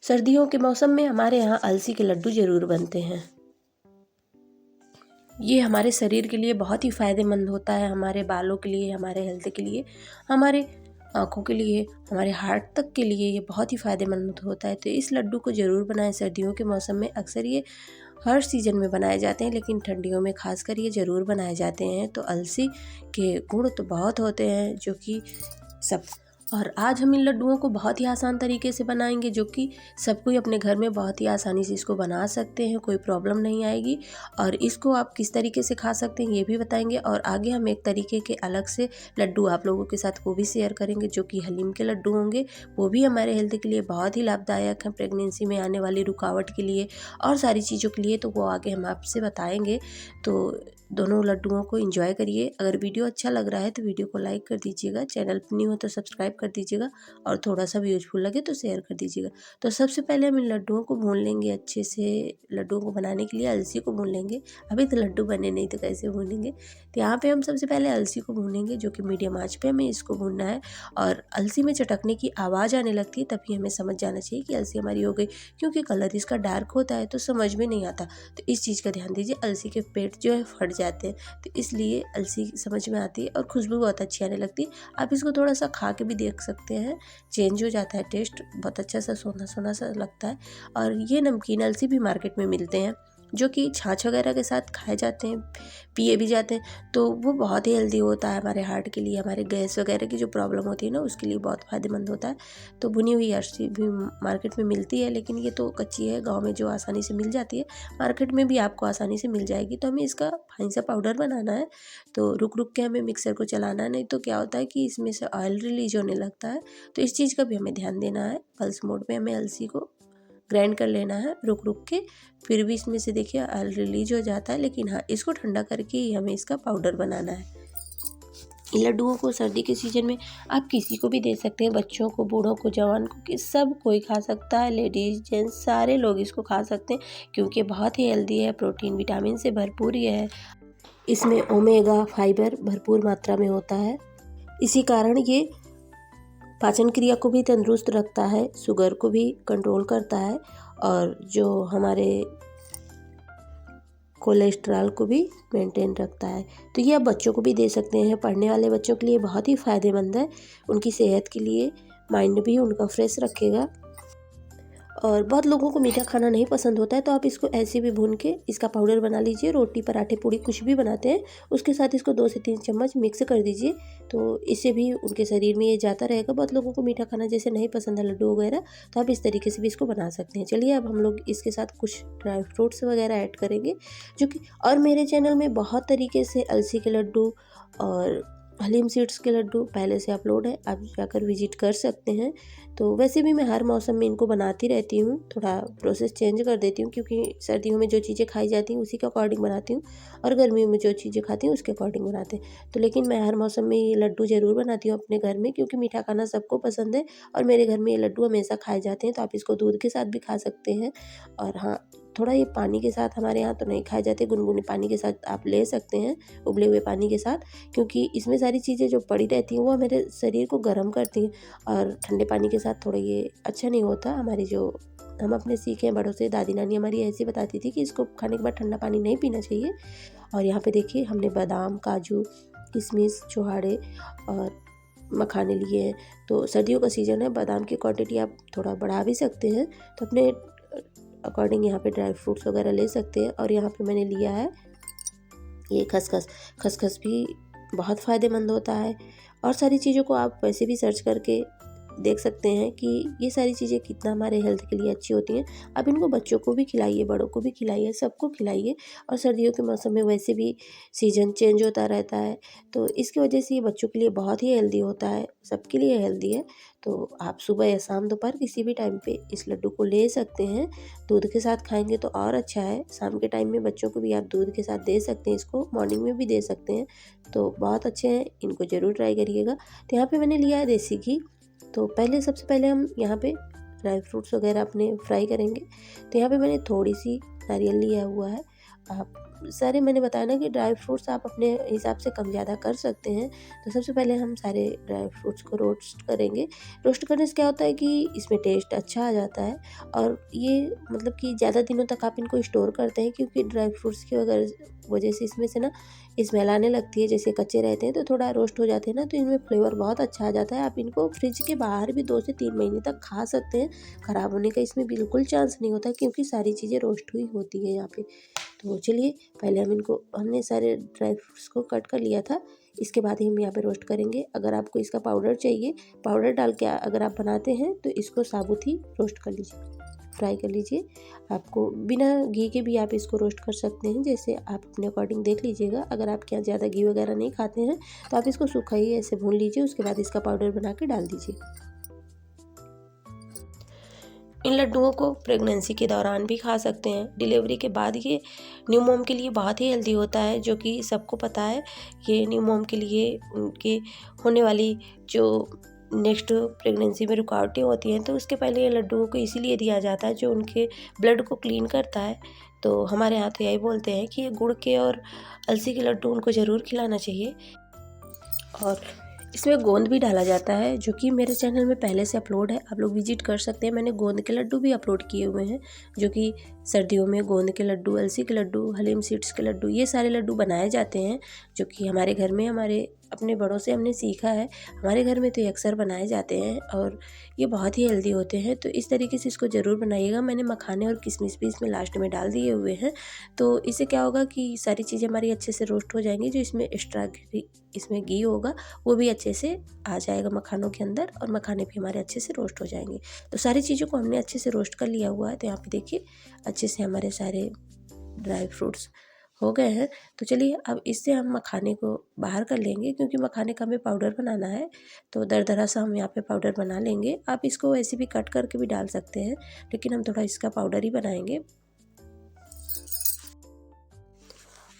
सर्दियों के मौसम में हमारे यहाँ अलसी के लड्डू ज़रूर बनते हैं। ये हमारे शरीर के लिए बहुत ही फ़ायदेमंद होता है, हमारे बालों के लिए, हमारे हेल्थ के लिए, हमारे आँखों के लिए, हमारे हार्ट तक के लिए ये बहुत ही फ़ायदेमंद होता है। तो इस लड्डू को ज़रूर बनाएं सर्दियों के मौसम में। अक्सर ये हर सीज़न में बनाए जाते हैं, लेकिन ठंडियों में खासकर ये ज़रूर बनाए जाते हैं। तो अलसी के गुण तो बहुत होते हैं जो कि सब और आज हम इन लड्डुओं को बहुत ही आसान तरीके से बनाएंगे, जो कि सब कोई अपने घर में बहुत ही आसानी से इसको बना सकते हैं, कोई प्रॉब्लम नहीं आएगी। और इसको आप किस तरीके से खा सकते हैं ये भी बताएंगे। और आगे हम एक तरीके के अलग से लड्डू आप लोगों के साथ वो भी शेयर करेंगे, जो कि हलीम के लड्डू होंगे। वो भी हमारे हेल्थ के लिए बहुत ही लाभदायक हैं, प्रेगनेंसी में आने वाली रुकावट के लिए और सारी चीज़ों के लिए। तो वो आगे हम आपसे बताएंगे। तो दोनों लड्डुओं को एंजॉय करिए। अगर वीडियो अच्छा लग रहा है तो वीडियो को लाइक कर दीजिएगा, चैनल पर न्यू हो तो सब्सक्राइब कर दीजिएगा और थोड़ा सा भी यूजफुल लगे तो शेयर कर दीजिएगा। तो सबसे पहले हम इन लड्डुओं को भून लेंगे अच्छे से। लड्डुओं को बनाने के लिए अलसी को भून लेंगे। अभी तो लड्डू बने नहीं तो कैसे भूनेंगे। तो यहाँ पे हम सबसे पहले अलसी को भूनेंगे, जो कि मीडियम आंच पे हमें इसको भूनना है। और अलसी में चटकने की आवाज़ आने लगती है तभी हमें समझ जाना चाहिए कि अलसी हमारी हो गई, क्योंकि कलर इसका डार्क होता है तो समझ में नहीं आता। तो इस चीज़ का ध्यान दीजिए। अलसी के पेट जो है फट जाते हैं, तो इसलिए अलसी समझ में आती है और खुशबू बहुत अच्छी आने लगती है। आप इसको थोड़ा सा खा के भी देख सकते हैं, चेंज हो जाता है टेस्ट, बहुत अच्छा सा सोना सोना सा लगता है। और ये नमकीन अलसी भी मार्केट में मिलते हैं, जो कि छाछ वगैरह के साथ खाए जाते हैं, पिए भी जाते हैं। तो वो बहुत ही हेल्दी होता है हमारे हार्ट के लिए, हमारे गैस वगैरह की जो प्रॉब्लम होती है ना उसके लिए बहुत फ़ायदेमंद होता है। तो भुनी हुई अलसी भी मार्केट में मिलती है, लेकिन ये तो कच्ची है, गाँव में जो आसानी से मिल जाती है, मार्केट में भी आपको आसानी से मिल जाएगी। तो हमें इसका फाइन सा पाउडर बनाना है। तो रुक रुक के हमें मिक्सर को चलाना है, नहीं तो क्या होता है कि इसमें से ऑयल रिलीज होने लगता है। तो इस चीज़ का भी हमें ध्यान देना है। पल्स मोड पे हमें अलसी को ग्राइंड कर लेना है रुक रुक के। फिर भी इसमें से देखिए ऑयल रिलीज हो जाता है, लेकिन हाँ, इसको ठंडा करके ही हमें इसका पाउडर बनाना है। इन लड्डुओं को सर्दी के सीज़न में आप किसी को भी दे सकते हैं, बच्चों को, बूढ़ों को, जवान को, कि सब कोई खा सकता है। लेडीज़ जेंट्स सारे लोग इसको खा सकते हैं, क्योंकि बहुत ही हेल्दी है, प्रोटीन विटामिन से भरपूर ये है। इसमें ओमेगा फाइबर भरपूर मात्रा में होता है। इसी कारण ये पाचन क्रिया को भी तंदुरुस्त रखता है, शुगर को भी कंट्रोल करता है और जो हमारे कोलेस्ट्रॉल को भी मेंटेन रखता है। तो ये आप बच्चों को भी दे सकते हैं, पढ़ने वाले बच्चों के लिए बहुत ही फ़ायदेमंद है, उनकी सेहत के लिए, माइंड भी उनका फ्रेश रखेगा। और बहुत लोगों को मीठा खाना नहीं पसंद होता है, तो आप इसको ऐसे भी भून के इसका पाउडर बना लीजिए। रोटी, पराठे, पूड़ी कुछ भी बनाते हैं उसके साथ इसको 2 से 3 चम्मच मिक्स कर दीजिए, तो इससे भी उनके शरीर में ये जाता रहेगा। बहुत लोगों को मीठा खाना जैसे नहीं पसंद है, लड्डू वगैरह, तो आप इस तरीके से भी इसको बना सकते हैं। चलिए अब हम लोग इसके साथ कुछ ड्राई फ्रूट्स वगैरह ऐड करेंगे, जो कि और मेरे चैनल में बहुत तरीके से अलसी के लड्डू और हलीम सीड्स के लड्डू पहले से अपलोड है, आप जाकर विजिट कर सकते हैं। तो वैसे भी मैं हर मौसम में इनको बनाती रहती हूँ, थोड़ा प्रोसेस चेंज कर देती हूँ, क्योंकि सर्दियों में जो चीज़ें खाई जाती हैं उसी के अकॉर्डिंग बनाती हूँ, और गर्मियों में जो चीज़ें खाती हूँ उसके अकॉर्डिंग बनाते हैं। तो लेकिन मैं हर मौसम में ये लड्डू ज़रूर बनाती हूँ अपने घर में, क्योंकि मीठा खाना सबको पसंद है और मेरे घर में ये लड्डू हमेशा खाए जाते हैं। तो आप इसको दूध के साथ भी खा सकते हैं। और हाँ, थोड़ा ये पानी के साथ, हमारे यहाँ तो नहीं खाए जाते, गुनगुने पानी के साथ आप ले सकते हैं, उबले हुए पानी के साथ, क्योंकि इसमें सारी चीज़ें जो पड़ी रहती हैं वो मेरे शरीर को गर्म करती हैं। और ठंडे पानी के साथ थोड़ा ये अच्छा नहीं होता। हमारी जो हम अपने सीखे हैं बड़ों से, दादी नानी हमारी ऐसी बताती थी कि इसको खाने के बाद ठंडा पानी नहीं पीना चाहिए। और यहाँ पे देखिए हमने बादाम, काजू, किशमिश, छुहाड़े और मखाने लिए हैं। तो सर्दियों का सीज़न है, बादाम की क्वांटिटी आप थोड़ा बढ़ा भी सकते हैं, तो अपने अकॉर्डिंग यहाँ पे ड्राई फ्रूट्स वगैरह ले सकते हैं। और यहाँ पे मैंने लिया है ये खसखस। खसखस भी बहुत फ़ायदेमंद होता है। और सारी चीज़ों को आप वैसे भी सर्च करके देख सकते हैं कि ये सारी चीज़ें कितना हमारे हेल्थ के लिए अच्छी होती हैं। आप इनको बच्चों को भी खिलाइए, बड़ों को भी खिलाइए, सबको खिलाइए। और सर्दियों के मौसम में वैसे भी सीज़न चेंज होता रहता है, तो इसकी वजह से ये बच्चों के लिए बहुत ही हेल्दी होता है, सबके लिए हेल्दी है। तो आप सुबह या शाम, दोपहर किसी भी टाइम पे इस लड्डू को ले सकते हैं। दूध के साथ खाएंगे तो और अच्छा है। शाम के टाइम में बच्चों को भी आप दूध के साथ दे सकते हैं, इसको मॉर्निंग में भी दे सकते हैं, तो बहुत अच्छे हैं, इनको ज़रूर ट्राई करिएगा। तो यहाँ पे मैंने लिया है देसी घी। तो पहले सबसे पहले हम यहाँ पे ड्राई फ्रूट्स वगैरह अपने फ्राई करेंगे। तो यहाँ पे मैंने थोड़ी सी नारियल लिया हुआ है आप सारे मैंने बताया ना कि ड्राई फ्रूट्स आप अपने हिसाब से कम ज़्यादा कर सकते हैं। तो सबसे पहले हम सारे ड्राई फ्रूट्स को रोस्ट करेंगे। रोस्ट करने से क्या होता है कि इसमें टेस्ट अच्छा आ जाता है और ये मतलब कि ज़्यादा दिनों तक आप इनको स्टोर करते हैं, क्योंकि ड्राई फ्रूट्स की वजह से इसमें से ना स्मेल आने लगती है। जैसे कच्चे रहते हैं तो थोड़ा रोस्ट हो जाते हैं ना, तो इनमें फ्लेवर बहुत अच्छा आ जाता है। आप इनको फ्रिज के बाहर भी 2 से 3 महीने तक खा सकते हैं। ख़राब होने का इसमें बिल्कुल चांस नहीं होता, क्योंकि सारी चीज़ें रोस्ट हुई होती है यहाँ पे। तो चलिए पहले हमने सारे ड्राई फ्रूट्स को कट कर लिया था। इसके बाद ही हम यहाँ पे रोस्ट करेंगे। अगर आपको इसका पाउडर चाहिए, पाउडर डाल के अगर आप बनाते हैं तो इसको साबुत ही रोस्ट कर लीजिए, फ्राई कर लीजिए। आपको बिना घी के भी आप इसको रोस्ट कर सकते हैं, जैसे आप अपने अकॉर्डिंग देख लीजिएगा। अगर आपके यहाँ ज़्यादा घी वगैरह नहीं खाते हैं तो आप इसको सूखा ही ऐसे भून लीजिए। उसके बाद इसका पाउडर बना के डाल दीजिए। इन लड्डुओं को प्रेगनेंसी के दौरान भी खा सकते हैं। डिलीवरी के बाद ये न्यू मॉम के लिए बहुत ही हेल्दी होता है, जो कि सबको पता है। ये न्यू मॉम के लिए उनके होने वाली जो नेक्स्ट प्रेगनेंसी में रुकावटें होती हैं, तो उसके पहले ये लड्डुओं को इसीलिए दिया जाता है जो उनके ब्लड को क्लीन करता है। तो हमारे यहाँ तो यही बोलते हैं कि ये गुड़ के और अलसी के लड्डू उनको ज़रूर खिलाना चाहिए। और इसमें गोंद भी डाला जाता है, जो कि मेरे चैनल में पहले से अपलोड है, आप लोग विजिट कर सकते हैं। मैंने गोंद के लड्डू भी अपलोड किए हुए हैं, जो कि सर्दियों में गोंद के लड्डू, अलसी के लड्डू, हलीम सीड्स के लड्डू, ये सारे लड्डू बनाए जाते हैं, जो कि हमारे घर में हमारे अपने बड़ों से हमने सीखा है। हमारे घर में तो ये अक्सर बनाए जाते हैं और ये बहुत ही हेल्दी होते हैं। तो इस तरीके से इसको ज़रूर बनाइएगा। मैंने मखाने और किशमिश भी इसमें लास्ट में डाल दिए हुए हैं। तो इससे क्या होगा कि सारी चीज़ें हमारी अच्छे से रोस्ट हो जाएंगी। जो इसमें एक्स्ट्रा इसमें घी होगा वो भी अच्छे से आ जाएगा मखानों के अंदर, और मखाने भी हमारे अच्छे से रोस्ट हो जाएंगे। तो सारी चीज़ों को हमने अच्छे से रोस्ट कर लिया हुआ है। तो यहाँ पे देखिए अच्छे से हमारे सारे ड्राई फ्रूट्स हो गए हैं। तो चलिए अब इससे हम मखाने को बाहर कर लेंगे, क्योंकि मखाने का हमें पाउडर बनाना है। तो दरदरा सा हम यहाँ पे पाउडर बना लेंगे। आप इसको वैसे भी कट करके भी डाल सकते हैं, लेकिन हम थोड़ा इसका पाउडर ही बनाएंगे।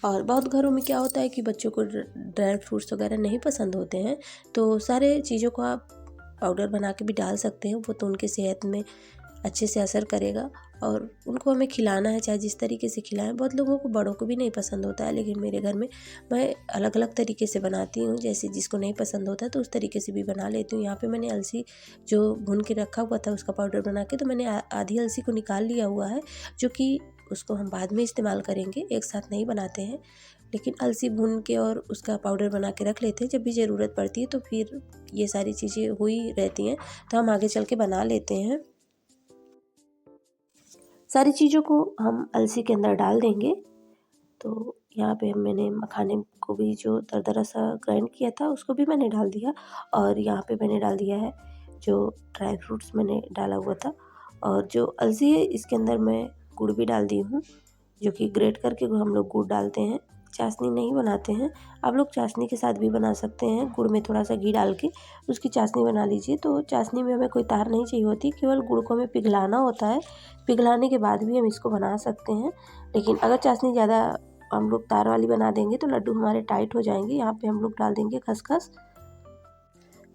और बहुत घरों में क्या होता है कि बच्चों को ड्राई फ्रूट्स वगैरह नहीं पसंद होते हैं, तो सारे चीज़ों को आप पाउडर बना के भी डाल सकते हैं। वो तो उनके सेहत में अच्छे से असर करेगा, और उनको हमें खिलाना है चाहे जिस तरीके से खिलाएं। बहुत लोगों को, बड़ों को भी नहीं पसंद होता है, लेकिन मेरे घर में मैं अलग अलग तरीके से बनाती हूँ। जैसे जिसको नहीं पसंद होता है तो उस तरीके से भी बना लेती हूँ। यहाँ पे मैंने अलसी जो भून के रखा हुआ था उसका पाउडर बना के, तो मैंने आधी अलसी को निकाल लिया हुआ है, जो कि उसको हम बाद में इस्तेमाल करेंगे, एक साथ नहीं बनाते हैं। लेकिन अलसी भून के और उसका पाउडर बना के रख लेते हैं, जब भी ज़रूरत पड़ती है तो फिर ये सारी चीज़ें हुई रहती हैं, तो हम आगे चल के बना लेते हैं। सारी चीज़ों को हम अलसी के अंदर डाल देंगे। तो यहाँ पे मैंने मखाने को भी जो दरदरा सा ग्राइंड किया था उसको भी मैंने डाल दिया, और यहाँ पे मैंने डाल दिया है जो ड्राई फ्रूट्स मैंने डाला हुआ था। और जो अलसी है इसके अंदर मैं गुड़ भी डाल दी हूँ, जो कि ग्रेट करके हम लोग गुड़ डालते हैं, चाशनी नहीं बनाते हैं। आप लोग चाशनी के साथ भी बना सकते हैं, गुड़ में थोड़ा सा घी डाल के उसकी चाशनी बना लीजिए। तो चाशनी में हमें कोई तार नहीं चाहिए होती, केवल गुड़ को हमें पिघलाना होता है। पिघलाने के बाद भी हम इसको बना सकते हैं। लेकिन अगर चाशनी ज़्यादा हम लोग तार वाली बना देंगे तो लड्डू हमारे टाइट हो जाएंगे। यहाँ पे हम लोग डाल देंगे खसखस।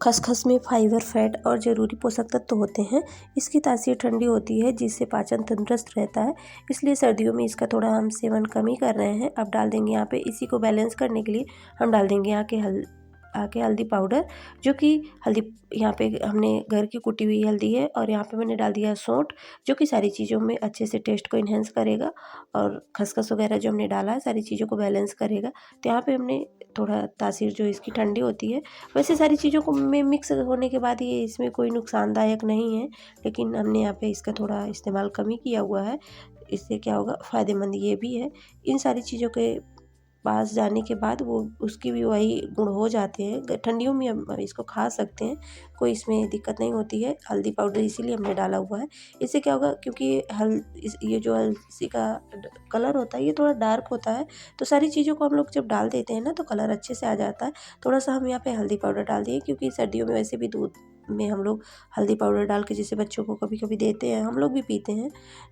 खसखस में फाइबर, फैट और ज़रूरी पोषक तत्व होते हैं। इसकी तासीर ठंडी होती है, जिससे पाचन तंदुरुस्त रहता है। इसलिए सर्दियों में इसका थोड़ा हम सेवन कम ही कर रहे हैं। अब डाल देंगे यहाँ पे, इसी को बैलेंस करने के लिए हम डाल देंगे आके हल्दी पाउडर, जो कि हल्दी यहाँ पे हमने घर की कुटी हुई हल्दी है, और यहाँ पे मैंने डाल दिया सौंठ, जो कि सारी चीज़ों में अच्छे से टेस्ट को इन्हेंस करेगा, और खसखस वगैरह जो हमने डाला है सारी चीज़ों को बैलेंस करेगा। तो यहाँ पे हमने थोड़ा तासीर जो इसकी ठंडी होती है, वैसे सारी चीज़ों को में मिक्स होने के बाद ये इसमें कोई नुकसानदायक नहीं है, लेकिन हमने यहाँ पे इसका थोड़ा इस्तेमाल कम ही किया हुआ है। इससे क्या होगा, फ़ायदेमंद ये भी है। इन सारी चीज़ों के पास जाने के बाद वो उसकी भी वही गुण हो जाते हैं। ठंडियों में हम इसको खा सकते हैं, कोई इसमें दिक्कत नहीं होती है। हल्दी पाउडर इसीलिए हमने डाला हुआ है। इससे क्या होगा, क्योंकि ये जो हल्दी का कलर होता है ये थोड़ा डार्क होता है, तो सारी चीज़ों को हम लोग जब डाल देते हैं ना तो कलर अच्छे से आ जाता है। थोड़ा सा हम यहाँ पे हल्दी पाउडर डाल दिए, क्योंकि सर्दियों में वैसे भी दूध में हम लोग हल्दी पाउडर डाल के जैसे बच्चों को कभी कभी देते हैं, हम लोग भी पीते हैं।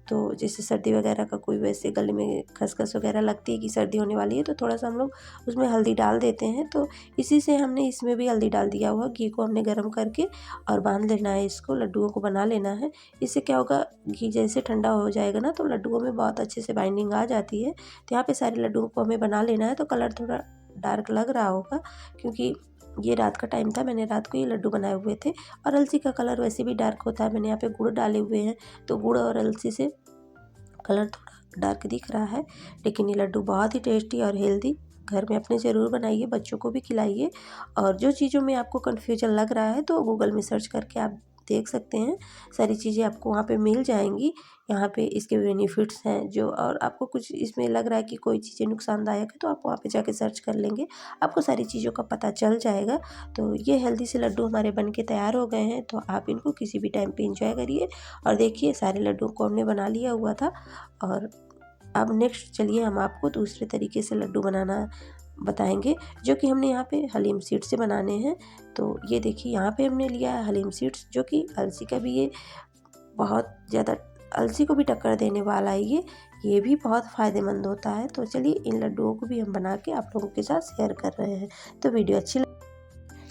तो जैसे सर्दी वगैरह का कोई वैसे गले में खसखस वगैरह लगती है कि सर्दी होने वाली है, तो थोड़ा सा हम लोग उसमें हल्दी डाल देते हैं। तो इसी से हमने इसमें भी हल्दी डाल दिया हुआ, घी को हमने गर्म करके और बांध लेना है, इसको लड्डुओं को बना लेना है। इससे क्या होगा, घी जैसे ठंडा हो जाएगा ना तो लड्डुओं में बहुत अच्छे से बाइंडिंग आ जाती है। तो यहाँ पे सारे लड्डुओं को हमें बना लेना है। तो कलर थोड़ा डार्क लग रहा होगा क्योंकि ये रात का टाइम था, मैंने रात को ये लड्डू बनाए हुए थे। और अलसी का कलर वैसे भी डार्क होता है, मैंने यहाँ पे गुड़ डाले हुए हैं, तो गुड़ और अलसी से कलर थोड़ा डार्क दिख रहा है। लेकिन ये लड्डू बहुत ही टेस्टी और हेल्दी, घर में अपने ज़रूर बनाइए, बच्चों को भी खिलाइए। और जो चीज़ों में आपको कन्फ्यूजन लग रहा है तो गूगल में सर्च करके आप देख सकते हैं, सारी चीज़ें आपको वहाँ पे मिल जाएंगी। यहाँ पे इसके बेनिफिट्स हैं जो, और आपको कुछ इसमें लग रहा है कि कोई चीज़ें नुकसानदायक है तो आप वहाँ पे जाके सर्च कर लेंगे, आपको सारी चीज़ों का पता चल जाएगा। तो ये हेल्दी से लड्डू हमारे बन के तैयार हो गए हैं, तो आप इनको किसी भी टाइम पे इंजॉय करिए। और देखिए सारे लड्डू को हमने बना लिया हुआ था। और अब नेक्स्ट चलिए हम आपको दूसरे तरीके से लड्डू बनाना बताएंगे, जो कि हमने यहाँ पे हलीम सीड्स से बनाने हैं। तो ये देखिए यहाँ पे हमने लिया है हलीम सीड्स, जो कि अलसी का भी ये बहुत ज़्यादा, अलसी को भी टक्कर देने वाला है ये भी बहुत फ़ायदेमंद होता है। तो चलिए इन लड्डुओं को भी हम बना के आप लोगों के साथ शेयर कर रहे हैं। तो वीडियो अच्छी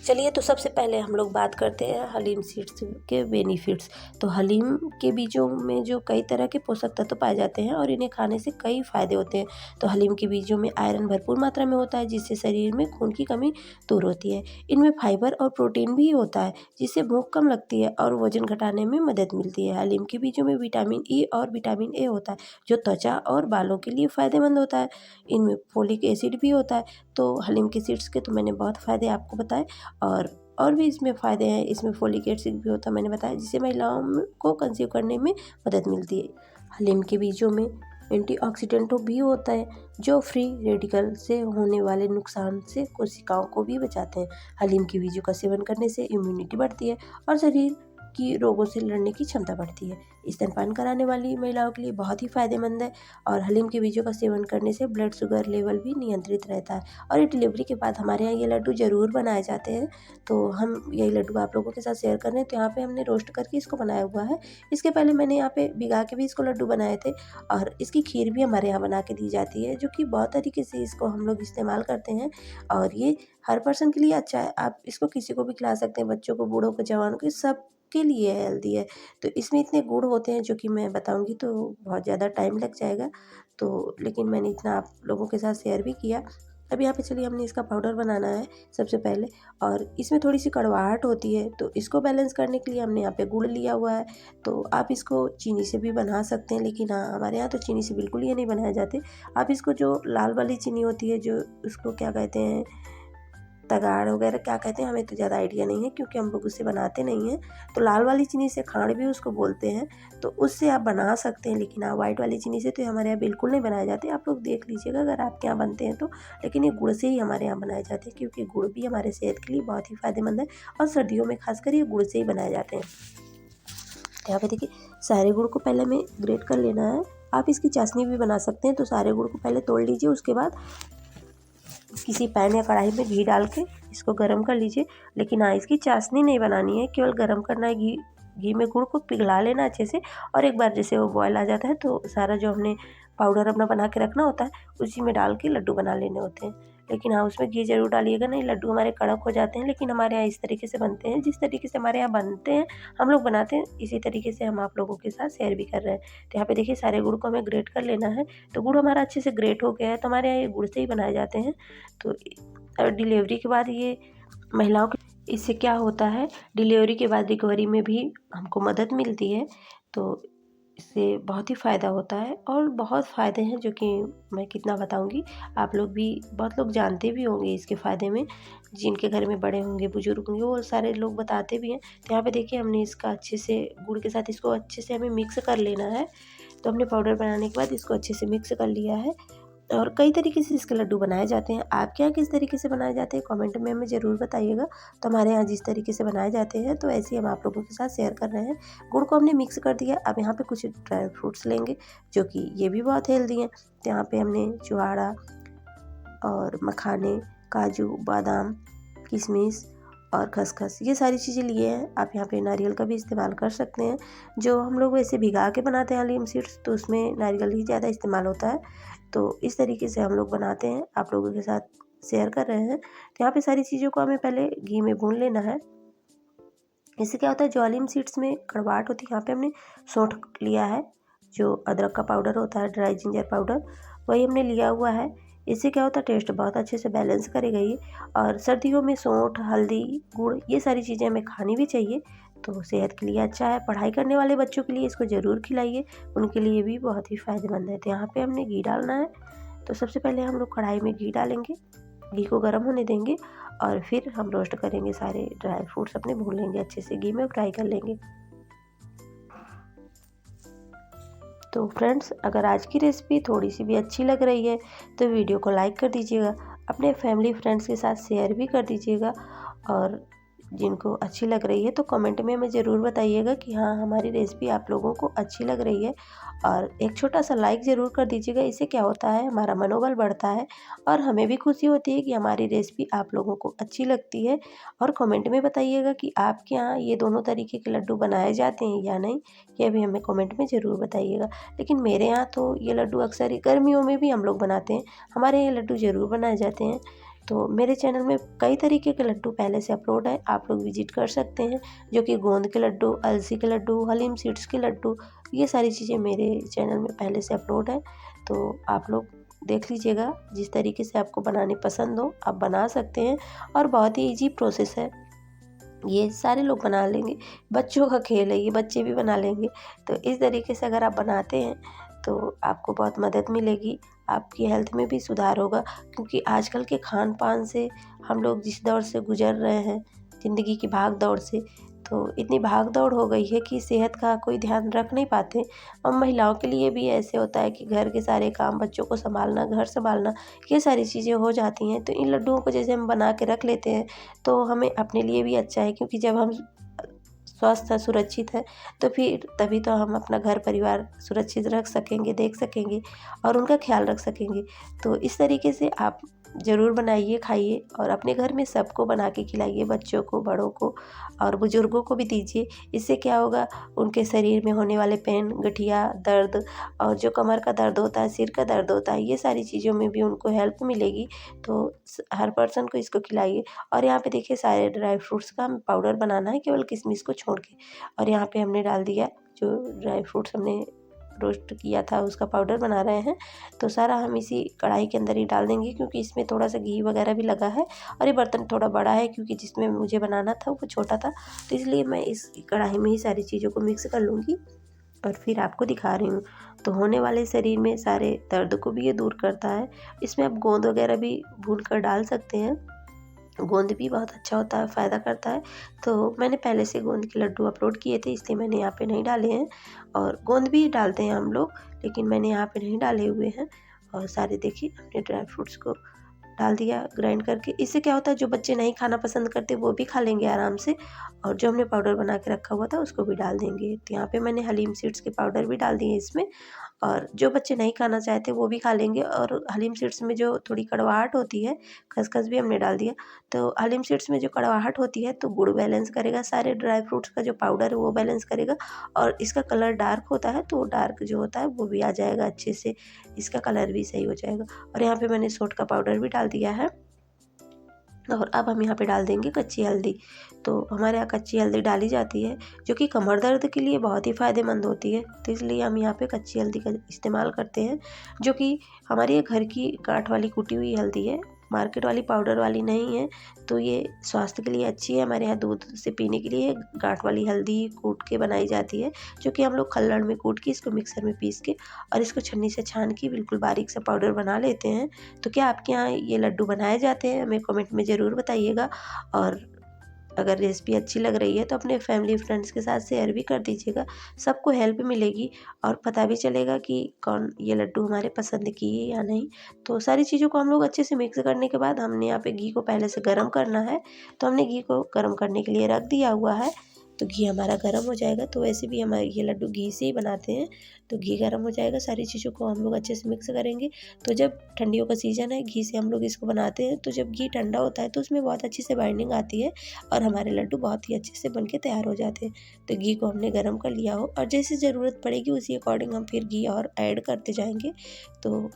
चलिए, तो सबसे पहले हम लोग बात करते हैं हलीम सीड्स के बेनिफिट्स। तो हलीम के बीजों में जो कई तरह के पोषक तत्व पाए जाते हैं और इन्हें खाने से कई फ़ायदे होते हैं। तो हलीम के बीजों में आयरन भरपूर मात्रा में होता है, जिससे शरीर में खून की कमी दूर होती है। इनमें फाइबर और प्रोटीन भी होता है, जिससे भूख कम लगती है और वजन घटाने में मदद मिलती है। हलीम के बीजों में विटामिन ई और विटामिन ए होता है, जो त्वचा और बालों के लिए फ़ायदेमंद होता है। इनमें फोलिक एसिड भी होता है। तो हलीम के सीड्स के तो मैंने बहुत फ़ायदे आपको बताए, और भी इसमें फ़ायदे हैं। इसमें फोलिक एसिड भी होता है, मैंने बताया, जिससे महिलाओं को कंसीव करने में मदद मिलती है। हलीम के बीजों में एंटीऑक्सीडेंट भी होता है, जो फ्री रेडिकल से होने वाले नुकसान से कोशिकाओं को भी बचाते हैं। हलीम के बीजों का सेवन करने से इम्यूनिटी बढ़ती है और शरीर की रोगों से लड़ने की क्षमता बढ़ती है। स्तनपान कराने वाली महिलाओं के लिए बहुत ही फायदेमंद है। और हलीम के बीजों का सेवन करने से ब्लड शुगर लेवल भी नियंत्रित रहता है। और ये डिलीवरी के बाद हमारे यहाँ ये लड्डू ज़रूर बनाए जाते हैं। तो हम यही लड्डू आप लोगों के साथ शेयर कर रहे हैं। तो यहाँ पे हमने रोस्ट करके इसको बनाया हुआ है। इसके पहले मैंने यहाँ पे भिगा के भी इसको लड्डू बनाए थे। और इसकी खीर भी हमारे यहाँ बना के दी जाती है, जो कि बहुत तरीके से इसको हम लोग इस्तेमाल करते हैं। और ये हर पर्सन के लिए अच्छा है, आप इसको किसी को भी खिला सकते हैं, बच्चों को, बूढ़ों को, जवानों को, सब के लिए हेल्दी है। तो इसमें इतने गुण होते हैं जो कि मैं बताऊंगी तो बहुत ज़्यादा टाइम लग जाएगा, तो लेकिन मैंने इतना आप लोगों के साथ शेयर भी किया। अब यहाँ पे चलिए हमने इसका पाउडर बनाना है सबसे पहले। और इसमें थोड़ी सी कड़वाहट होती है, तो इसको बैलेंस करने के लिए हमने यहाँ पे गुड़ लिया हुआ है। तो आप इसको चीनी से भी बना सकते हैं, लेकिन हाँ, हमारे यहाँ तो चीनी से बिल्कुल ये नहीं बनाए जाते। आप इसको जो लाल वाली चीनी होती है, जो उसको क्या कहते हैं, तगाड़ वगैरह क्या कहते हैं, हमें तो ज़्यादा आइडिया नहीं है क्योंकि हम लोग उससे बनाते नहीं हैं। तो लाल वाली चीनी से, खांड भी उसको बोलते हैं, तो उससे आप बना सकते हैं। लेकिन हाँ, वाइट वाली चीनी से तो हमारे यहाँ बिल्कुल नहीं बनाए जाते। आप लोग देख लीजिएगा अगर आपके यहाँ बनते हैं तो। लेकिन ये गुड़ से ही हमारे यहाँ बनाए जाते हैं, क्योंकि गुड़ भी हमारे सेहत के लिए बहुत ही फ़ायदेमंद है। और सर्दियों में खासकर ये गुड़ से ही बनाए जाते हैं। तो यहाँ पे देखिए सारे गुड़ को पहले हमें ग्रेट कर लेना है। आप इसकी चाशनी भी बना सकते हैं। तो सारे गुड़ को पहले तोड़ लीजिए, उसके बाद किसी पैन या कढ़ाई में घी डाल के इसको गर्म कर लीजिए। लेकिन हाँ, इसकी चाशनी नहीं बनानी है, केवल गर्म करना है। घी में गुड़ को पिघला लेना अच्छे से। और एक बार जैसे वो बॉयल आ जाता है तो सारा जो हमने पाउडर अपना बना के रखना होता है उसी में डाल के लड्डू बना लेने होते हैं। लेकिन हाँ, उसमें घी ज़रूर डालिएगा, नहीं लड्डू हमारे कड़क हो जाते हैं। लेकिन हमारे यहाँ इस तरीके से बनते हैं, जिस तरीके से हमारे यहाँ बनते हैं, हम लोग बनाते हैं, इसी तरीके से हम आप लोगों के साथ शेयर भी कर रहे हैं। तो यहाँ पे देखिए सारे गुड़ को हमें ग्रेट कर लेना है। तो गुड़ हमारा अच्छे से ग्रेट हो गया है। तो हमारे यहाँ ये गुड़ से ही बनाए जाते हैं। तो डिलीवरी के बाद ये महिलाओं के, इससे क्या होता है, डिलीवरी के बाद रिकवरी में भी हमको मदद मिलती है। तो इससे बहुत ही फ़ायदा होता है और बहुत फ़ायदे हैं, जो कि मैं कितना बताऊंगी। आप लोग भी, बहुत लोग जानते भी होंगे इसके फ़ायदे में, जिनके घर में बड़े होंगे, बुजुर्ग होंगे, वो सारे लोग बताते भी हैं। तो यहाँ पे देखिए हमने इसका अच्छे से गुड़ के साथ इसको अच्छे से हमें मिक्स कर लेना है। तो हमने पाउडर बनाने के बाद इसको अच्छे से मिक्स कर लिया है। और कई तरीके से इसके लड्डू बनाए जाते हैं। आपके यहाँ किस तरीके से बनाए जाते हैं कमेंट में हमें ज़रूर बताइएगा। तो हमारे यहाँ जिस तरीके से बनाए जाते हैं तो ऐसे ही हम आप लोगों के साथ शेयर कर रहे हैं। गुड़ को हमने मिक्स कर दिया। अब यहाँ पे कुछ ड्राई फ्रूट्स लेंगे, जो कि ये भी बहुत हेल्दी हैं। तो यहाँ पे हमने छुहारा और मखाने, काजू, बादाम, किशमिश और खसखस, ये सारी चीज़ें लिए हैं। आप यहाँ पे नारियल का भी इस्तेमाल कर सकते हैं। जो हम लोग वैसे भिगा के बनाते हैं हलीम सीड्स, तो उसमें नारियल ही ज़्यादा इस्तेमाल होता है। तो इस तरीके से हम लोग बनाते हैं, आप लोगों के साथ शेयर कर रहे हैं। तो यहाँ पे सारी चीज़ों को हमें पहले घी में भून लेना है। इससे क्या होता है, जो हलीम सीड्स में कड़वाहट होती है, यहाँ पे हमने सौंठ लिया है, जो अदरक का पाउडर होता है, ड्राई जिंजर पाउडर, वही हमने लिया हुआ है। इससे क्या होता है, टेस्ट बहुत अच्छे से बैलेंस करेगा ये। और सर्दियों में सौंठ, हल्दी, गुड़, ये सारी चीज़ें हमें खानी भी चाहिए, तो सेहत के लिए अच्छा है। पढ़ाई करने वाले बच्चों के लिए इसको ज़रूर खिलाइए, उनके लिए भी बहुत ही फ़ायदेमंद है। तो यहाँ पे हमने घी डालना है। तो सबसे पहले हम लोग कढ़ाई में घी डालेंगे, घी को गर्म होने देंगे और फिर हम रोस्ट करेंगे, सारे ड्राई फ्रूट्स अपने भून लेंगे, अच्छे से घी में फ्राई कर लेंगे। तो फ्रेंड्स, अगर आज की रेसिपी थोड़ी सी भी अच्छी लग रही है तो वीडियो को लाइक कर दीजिएगा, अपने फैमिली फ्रेंड्स के साथ शेयर भी कर दीजिएगा। और जिनको अच्छी लग रही है तो कमेंट में हमें ज़रूर बताइएगा कि हाँ, हमारी रेसिपी आप लोगों को अच्छी लग रही है। और एक छोटा सा लाइक ज़रूर कर दीजिएगा, इससे क्या होता है, हमारा मनोबल बढ़ता है और हमें भी खुशी होती है कि हमारी रेसिपी आप लोगों को अच्छी लगती है। और कमेंट में बताइएगा कि आपके यहाँ ये दोनों तरीके के लड्डू बनाए जाते हैं या नहीं, ये भी हमें कमेंट में ज़रूर बताइएगा। लेकिन मेरे यहाँ तो ये लड्डू अक्सर ही गर्मियों में भी हम लोग बनाते हैं, हमारे ये लड्डू ज़रूर बनाए जाते हैं। तो मेरे चैनल में कई तरीके के लड्डू पहले से अपलोड है, आप लोग विजिट कर सकते हैं, जो कि गोंद के लड्डू, अलसी के लड्डू, हलीम सीड्स के लड्डू, ये सारी चीज़ें मेरे चैनल में पहले से अपलोड है। तो आप लोग देख लीजिएगा, जिस तरीके से आपको बनाने पसंद हो आप बना सकते हैं। और बहुत ही ईजी प्रोसेस है, ये सारे लोग बना लेंगे, बच्चों का खेल है ये, बच्चे भी बना लेंगे। तो इस तरीके से अगर आप बनाते हैं तो आपको बहुत मदद मिलेगी, आपकी हेल्थ में भी सुधार होगा। क्योंकि आजकल के खान पान से हम लोग जिस दौर से गुजर रहे हैं, ज़िंदगी की भाग दौड़ से, तो इतनी भाग दौड़ हो गई है कि सेहत का कोई ध्यान रख नहीं पाते। और महिलाओं के लिए भी ऐसे होता है कि घर के सारे काम, बच्चों को संभालना, घर संभालना, ये सारी चीज़ें हो जाती हैं। तो इन लड्डुओं को जैसे हम बना के रख लेते हैं तो हमें अपने लिए भी अच्छा है, क्योंकि जब हम स्वस्थ है, सुरक्षित है, तो फिर तभी तो हम अपना घर परिवार सुरक्षित रख सकेंगे, देख सकेंगे और उनका ख्याल रख सकेंगे। तो इस तरीके से आप ज़रूर बनाइए, खाइए और अपने घर में सबको बना के खिलाइए, बच्चों को, बड़ों को और बुज़ुर्गों को भी दीजिए। इससे क्या होगा, उनके शरीर में होने वाले पेन, गठिया दर्द और जो कमर का दर्द होता है, सिर का दर्द होता है, ये सारी चीज़ों में भी उनको हेल्प मिलेगी। तो हर पर्सन को इसको खिलाइए। और यहाँ पे देखिए, सारे ड्राई फ्रूट्स का हमें पाउडर बनाना है, केवल किशमिश को छोड़ के। और यहाँ पे हमने डाल दिया जो ड्राई फ्रूट्स हमने रोस्ट किया था, उसका पाउडर बना रहे हैं। तो सारा हम इसी कढ़ाई के अंदर ही डाल देंगे, क्योंकि इसमें थोड़ा सा घी वगैरह भी लगा है। और ये बर्तन थोड़ा बड़ा है, क्योंकि जिसमें मुझे बनाना था वो छोटा था, तो इसलिए मैं इस कढ़ाई में ही सारी चीज़ों को मिक्स कर लूँगी और फिर आपको दिखा रही हूँ। तो होने वाले शरीर में सारे दर्द को भी ये दूर करता है। इसमें आप गोंद वगैरह भी भून कर डाल सकते हैं, गोंद भी बहुत अच्छा होता है, फ़ायदा करता है। तो मैंने पहले से गोंद के लड्डू अपलोड किए थे, इसलिए मैंने यहाँ पे नहीं डाले हैं। और गोंद भी डालते हैं हम लोग, लेकिन मैंने यहाँ पे नहीं डाले हुए हैं। और सारे देखिए हमने ड्राई फ्रूट्स को डाल दिया ग्राइंड करके। इससे क्या होता है, जो बच्चे नहीं खाना पसंद करते वो भी खा लेंगे आराम से। और जो हमने पाउडर बना के रखा हुआ था उसको भी डाल देंगे। तो यहाँ पे मैंने हलीम सीड्स के पाउडर भी डाल दिए इसमें। और जो बच्चे नहीं खाना चाहते वो भी खा लेंगे। और हलीम सीड्स में जो थोड़ी कड़वाहट होती है, खसखस भी हमने डाल दिया। तो हलीम सीड्स में जो कड़वाहट होती है तो गुड़ बैलेंस करेगा, सारे ड्राई फ्रूट्स का जो पाउडर है वो बैलेंस करेगा। और इसका कलर डार्क होता है, तो डार्क जो होता है वो भी आ जाएगा अच्छे से, इसका कलर भी सही हो जाएगा। और यहाँ पे मैंने सौंठ का पाउडर भी डाल दिया है। और अब हम यहाँ पे डाल देंगे कच्ची हल्दी। तो हमारे यहाँ कच्ची हल्दी डाली जाती है, जो कि कमर दर्द के लिए बहुत ही फ़ायदेमंद होती है। तो इसलिए हम यहाँ पे कच्ची हल्दी का इस्तेमाल करते हैं, जो कि हमारे ये घर की गांठ वाली कुटी हुई हल्दी है, मार्केट वाली पाउडर वाली नहीं है। तो ये स्वास्थ्य के लिए अच्छी है। हमारे यहाँ दूध से पीने के लिए गांठ वाली हल्दी कूट के बनाई जाती है, जो कि हम लोग खल्लड़ में कूट के इसको मिक्सर में पीस के और इसको छन्नी से छान के बिल्कुल बारीक सा पाउडर बना लेते हैं। तो क्या आपके यहाँ ये लड्डू बनाए जाते हैं, हमें कमेंट में ज़रूर बताइएगा। और अगर रेसिपी अच्छी लग रही है तो अपने फैमिली फ्रेंड्स के साथ शेयर भी कर दीजिएगा, सबको हेल्प मिलेगी और पता भी चलेगा कि कौन ये लड्डू हमारे पसंद की है या नहीं। तो सारी चीज़ों को हम लोग अच्छे से मिक्स करने के बाद हमने यहाँ पे घी को पहले से गर्म करना है। तो हमने घी को गर्म करने के लिए रख दिया हुआ है। तो घी हमारा गर्म हो जाएगा। तो वैसे भी हमारे ये लड्डू घी से ही बनाते हैं, तो घी गर्म हो जाएगा, सारी चीज़ों को हम लोग अच्छे से मिक्स करेंगे। तो जब ठंडियों का सीज़न है, घी से हम लोग इसको बनाते हैं, तो जब घी ठंडा होता है तो उसमें बहुत अच्छी से बाइंडिंग आती है और हमारे लड्डू बहुत ही अच्छे से बन के तैयार हो जाते हैं। तो घी को हमने गर्म कर लिया हो और जैसे ज़रूरत पड़ेगी उसी अकॉर्डिंग हम फिर घी और ऐड करते जाएंगे। तो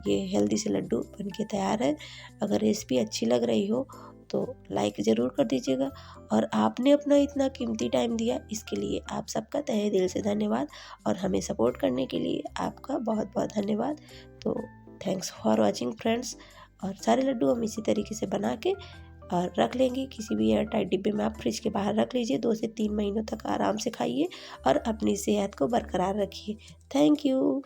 ये हेल्दी से लड्डू बन के तैयार है। अगर रेसिपी अच्छी लग रही हो तो लाइक ज़रूर कर दीजिएगा और आपने अपना इतना कीमती टाइम दिया, इसके लिए आप सबका तहे दिल से धन्यवाद और हमें सपोर्ट करने के लिए आपका बहुत बहुत धन्यवाद। तो थैंक्स फॉर वॉचिंग फ्रेंड्स। और सारे लड्डू हम इसी तरीके से बना के और रख लेंगे किसी भी एयर टाइट डिब्बे में। आप फ्रिज के बाहर रख लीजिए, 2 से 3 महीनों तक आराम से खाइए और अपनी सेहत को बरकरार रखिए। Thank you.